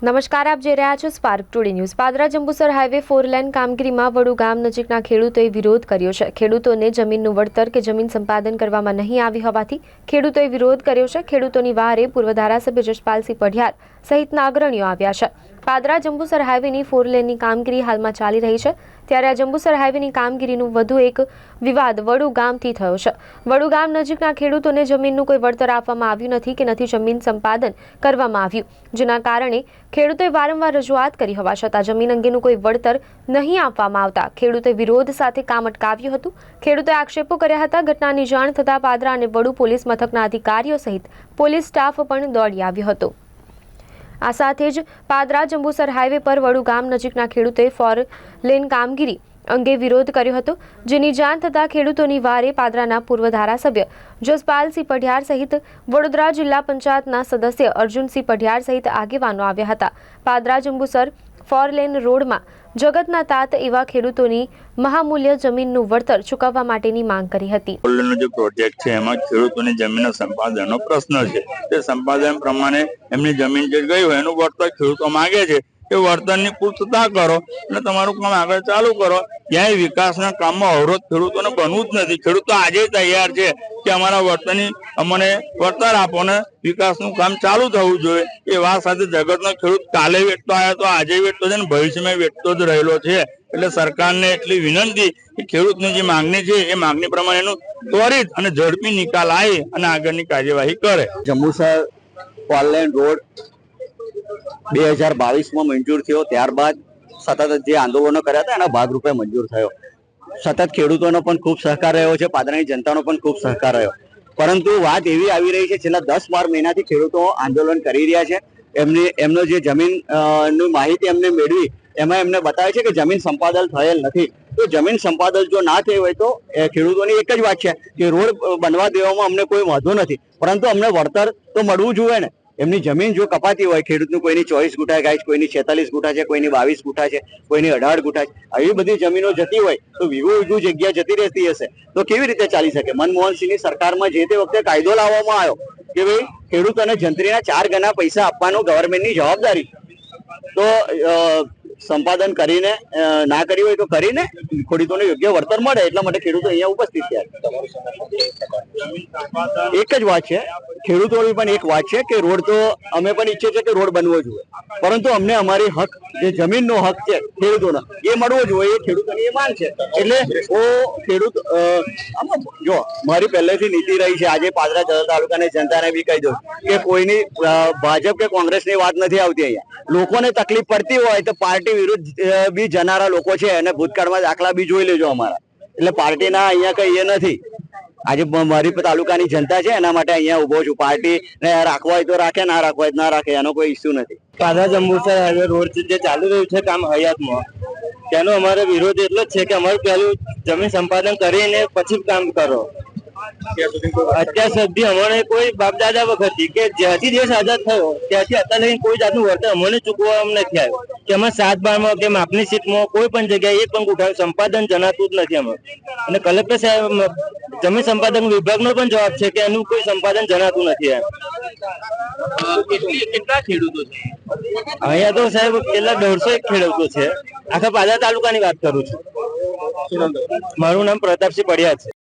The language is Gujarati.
નમસ્કાર, આપ જોઈ રહ્યા છો spark today news. Padra Jambusar highway 4 lane કામગીરીમાં વડુ ગામ નજીકના ખેડૂતોએ વિરોધ કર્યો છે। ખેડૂતોને જમીનનું વળતર કે જમીન સંપાદન કરવામાં નહીં આવી હોવાથી ખેડૂતોએ વિરોધ કર્યો છે। ખેડૂતોની વહારે પૂર્વ ધારાસભ્ય જશપાલસિંહ પઢિયાર સહિતના અગ્રણીઓ આવ્યા છે। પાદરા જંબુસર હાઈવેની 4 લેનની કામગીરી હાલમાં ચાલી રહી છે, ત્યારે આ જંબુસર હાઈવેની કામગીરીનું વધુ એક વિવાદ વડુ ગામથી થયો છે। વડુ ગામ નજીકના ખેડૂતોને જમીનનું કોઈ વળતર આપવામાં આવ્યું નથી કે નથી જમીન સંપાદન કરવામાં આવ્યું, જેના કારણે ખેડૂતોએ વારંવાર રજૂઆત કરી હોવા છતાં જમીન અંગેનું કોઈ વળતર નહીં આપવામાં આવતા ખેડૂતોએ વિરોધ સાથે કામ અટકાવ્યું હતું। ખેડૂતોએ આક્ષેપો કર્યા હતા। ઘટનાની જાણ થતાં પાદરા અને વડુ પોલીસ મથકના અધિકારીઓ સહિત પોલીસ સ્ટાફ પણ દોડી આવ્યો હતો। આ સાથે જ પાદરા જંબુસર હાઈવે પર વડુ ગામ નજીકના ખેડૂતોએ 4 લેન કામગીરી અંગે વિરોધ કર્યો હતો, જેની જાણ થતાં ખેડૂતોની વારે પાદરાના પૂર્વ ધારાસભ્ય જશપાલસિંહ પઢિયાર સહિત વડોદરા જિલ્લા પંચાયતના સદસ્ય અર્જુનસિંહ પઢિયાર સહિત આગેવાનો આવ્યા હતા। પાદરા જંબુસર 4 લેન રોડમાં જગતના તાત એવા ખેડૂતોની મહામૂલ્ય જમીનનું વળતર ચૂકવવા માટેની માંગ કરી હતી। જે પ્રોજેક્ટ છે એમાં ખેડૂતોની જમીનનો સંપાદનનો પ્રશ્ન છે, તે સંપાદન પ્રમાણે એમની જમીન જે ગઈ હોય એનું વળતર ખેડૂતો માંગે છે કે વળતરની પૂર્તતા કરો અને તમારું કામ આગળ ચાલુ કરો। ક્યાંય વિકાસના કામમાં અવરોધ ખેડૂતોને બનવું જ નથી। ખેડૂતો આજે તૈયાર છે કે અમારા વળતરની અમને વળતર આપો ને વિકાસનું કામ ચાલુ થવું જોઈએ। એ વાત સાથે જગતનો ખેડૂત કાલે વેઠતો આવ્યો તો આજે વેઠતો છે ને ભવિષ્યમાં વેઠતો જ રહેલો છે। એટલે સરકારને એટલી વિનંતી કે ખેડૂતની જે માંગણી છે એ માંગણી પ્રમાણે એનું ત્વરિત અને ઝડપી નિકાલ આવી અને આગળની કાર્યવાહી કરે। જંબુસર 4 લેન રોડ 2022માં મંજૂર થયો, ત્યારબાદ સતત જે આંદોલનો કર્યા હતા એના ભાગરૂપે મંજૂર થયો। સતત ખેડૂતોનો પણ ખૂબ સહકાર રહ્યો છે, પાદરાની જનતાનો પણ ખૂબ સહકાર રહ્યો, પરંતુ વાત એવી આવી રહી છે છેલ્લા 10-12 મહિનાથી ખેડૂતો આંદોલન કરી રહ્યા છે। એમનો જે જમીન ની માહિતી એમને મેળવી એમાં એમને બતાવે છે કે જમીન સંપાદન થયેલ નથી। તો જમીન સંપાદન જો ના થઈ હોય તો ખેડૂતોની એક જ વાત છે કે રોડ બનવા દેવામાં અમને કોઈ વાંધો નથી, પરંતુ અમને વળતર તો મળવું જોઈએ ને। એમની જમીન જો કપાતી હોય, ખેડૂતનું કોઈની 24 ગુઠા ગાય છે, કોઈની 46 ગુઠા છે, કોઈની 22 ગુઠા છે, કોઈની 18 ગુઠા છે, આવી બધી જમીનો જતી હોય તો વીઘો જગ્યા જતી રહેતી હશે તો કેવી રીતે ચાલી શકે? મનમોહનસિંહની સરકારમાં જે તે વખતે કાયદો લાવવામાં આવ્યો કે ભાઈ ખેડૂતોને જંત્રીના 4 ગણા પૈસા આપવાનો ગવર્મેન્ટની જવાબદારી। તો સંપાદન કરીને ના કરી હોય તો કરીને ખેડૂતોને યોગ્ય વળતર મળે, એટલા માટે ખેડૂતો અહીંયા ઉપસ્થિત થયા। એક જ વાત છે, ખેડૂતોની પણ એક વાત છે કે રોડ તો અમે પણ ઈચ્છીએ છીએ કે રોડ બનવો જોઈએ, પરંતુ અમને અમારી હક જે જમીનનો હક છે ખેડૂતોનો એ મળવો જોઈએ, એ ખેડૂતોની એ માંગ છે। એટલે ખેડૂત જો મારી પહેલેથી નીતિ રહી છે, આજે પાદરા તાલુકાની જનતાને બી કહી દઉં કે કોઈની ભાજપ કે કોંગ્રેસની વાત નથી આવતી। અહીંયા લોકોને તકલીફ પડતી હોય તો પાર્ટી વિરુદ્ધ બી જનારા લોકો છે અને ભૂતકાળમાં દાખલા બી જોઈ લેજો અમારા। એટલે પાર્ટીના અહીંયા કઈ એ નથી। આજે મારી તાલુકાની જનતા છે એના માટે અહીંયા ઉભો છું। પાર્ટી ને રાખવા હોય તો રાખે, ના રાખવા હોય તો ના રાખે, એનો કોઈ ઇસ્યુ નથી। પાદરા જંબુસર હાઈવે રોડ જે ચાલુ રહ્યું છે કામ હયાતમાં, તેનો અમારો વિરોધ એટલો જ છે કે અમારું પહેલું જમીન સંપાદન કરીને પછી કામ કરો। અત્યાર સુધી અમને કોઈ બાપ દાદા વખતથી કે જ્યાંથી દેશ આઝાદ થયો ત્યાંથી અત્યાર લગી કોઈ જાતનું વળતર અમને ચૂકવવા નથી આવ્યું કે અમે 7/12 કે માપની સીટમાં કોઈ પણ જગ્યાએ એક પણ ગુઠા સંપાદન જણાતું જ નથી અમે। અને કલેક્ટર સાહેબ જમીન સંપાદન વિભાગનો પણ જવાબ છે કે એનું કોઈ સંપાદન જણાતું નથી। કેટલા ખેડૂતો છે અહીંયા તો સાહેબ કેટલા 150 ખેડૂતો છે। આખા પાદરા તાલુકાની વાત કરું છું। મારું નામ પ્રતાપસિંહ પઢિયાર છે।